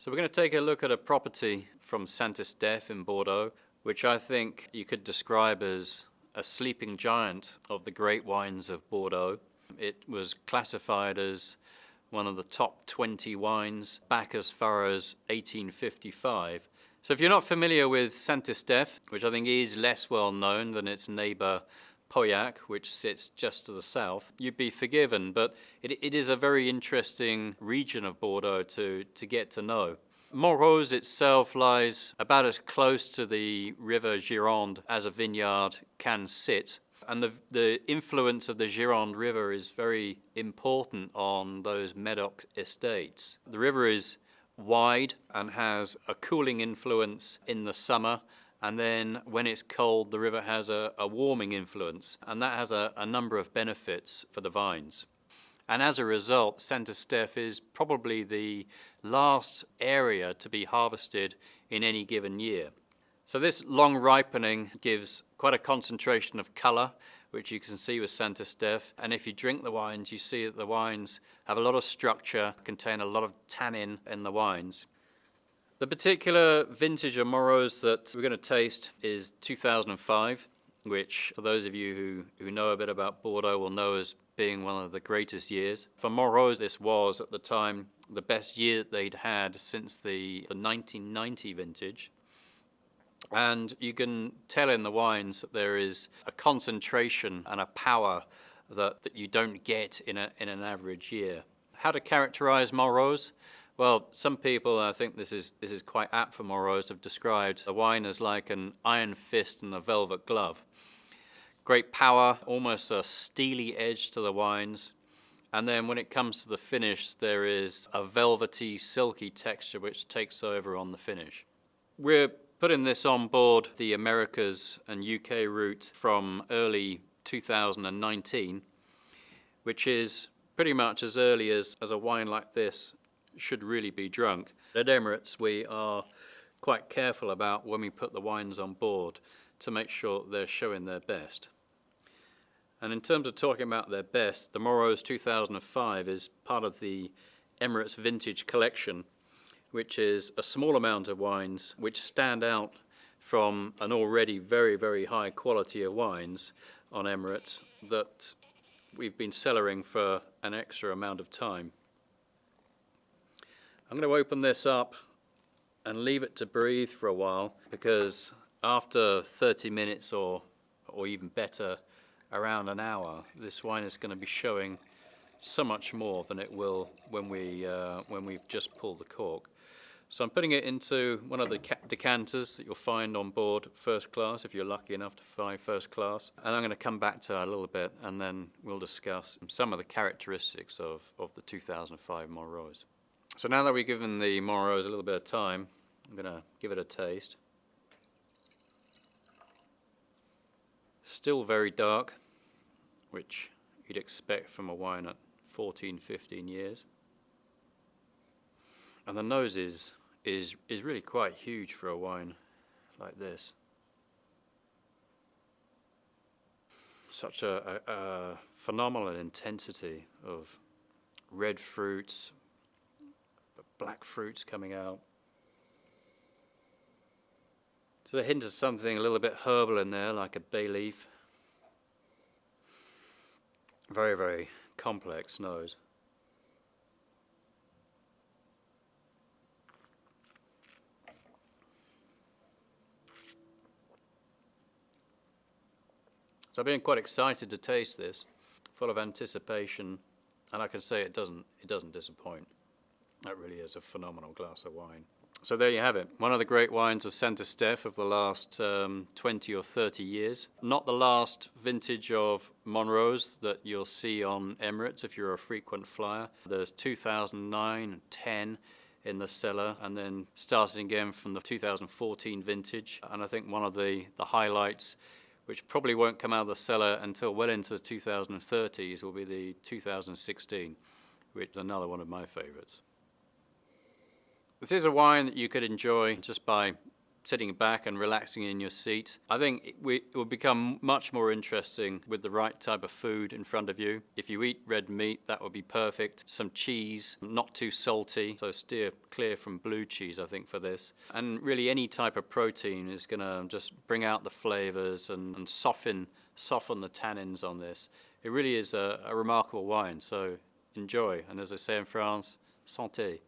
So we're going to take a look at a property from Saint-Estèphe in Bordeaux, which I think you could describe as a sleeping giant of the great wines of Bordeaux. It was classified as one of the top 20 wines back as far as 1855. So if you're not familiar with Saint-Estèphe, which I think is less well known than its neighbour Pauillac, which sits just to the south, you'd be forgiven, but it is a very interesting region of Bordeaux to get to know. Montrose itself lies about as close to the river Gironde as a vineyard can sit, and the influence of the Gironde River is very important on those Medoc estates. The river is wide and has a cooling influence in the summer, and then when it's cold, the river has a warming influence, and that has a number of benefits for the vines. And as a result, Saint-Estèphe is probably the last area to be harvested in any given year. So this long ripening gives quite a concentration of colour, which you can see with Saint-Estèphe. And if you drink the wines, you see that the wines have a lot of structure, contain a lot of tannin in the wines. The particular vintage of Montrose that we're going to taste is 2005, which for those of you who know a bit about Bordeaux will know as being one of the greatest years. For Montrose, this was at the time the best year that they'd had since the 1990 vintage. And you can tell in the wines that there is a concentration and a power that you don't get in an average year. How to characterize Montrose? Well, some people, I think this is quite apt for Montrose, have described the wine as like an iron fist and a velvet glove. Great power, almost a steely edge to the wines. And then when it comes to the finish, there is a velvety, silky texture which takes over on the finish. We're putting this on board the Americas and UK route from early 2019, which is pretty much as early as a wine like this should really be drunk. At Emirates, we are quite careful about when we put the wines on board to make sure they're showing their best. And in terms of talking about their best, the Montrose 2005 is part of the Emirates Vintage Collection, which is a small amount of wines which stand out from an already very, very high quality of wines on Emirates that we've been cellaring for an extra amount of time. I'm going to open this up and leave it to breathe for a while, because after 30 minutes or even better, around an hour, this wine is going to be showing so much more than it will when we've just pulled the cork. So I'm putting it into one of the decanters that you'll find on board first class, if you're lucky enough to fly first class. And I'm going to come back to that a little bit, and then we'll discuss some of the characteristics of the 2005 Montrose. So now that we've given the Montrose a little bit of time, I'm going to give it a taste. Still very dark, which you'd expect from a wine at 14, 15 years. And the nose is really quite huge for a wine like this. Such a phenomenal intensity of red fruits, black fruits coming out. There's a hint of something a little bit herbal in there, like a bay leaf. Very, very complex nose. So I've been quite excited to taste this, full of anticipation, and I can say it doesn't disappoint. That really is a phenomenal glass of wine. So there you have it, one of the great wines of Saint-Estèphe of the last 20 or 30 years. Not the last vintage of Montrose that you'll see on Emirates if you're a frequent flyer. There's 2009 and 10 in the cellar, and then starting again from the 2014 vintage. And I think one of the highlights, which probably won't come out of the cellar until well into the 2030s, will be the 2016, which is another one of my favorites. This is a wine that you could enjoy just by sitting back and relaxing in your seat. I think it will become much more interesting with the right type of food in front of you. If you eat red meat, that would be perfect. Some cheese, not too salty, so steer clear from blue cheese, I think, for this. And really any type of protein is going to just bring out the flavors and soften the tannins on this. It really is a remarkable wine, so enjoy. And as I say in France, santé.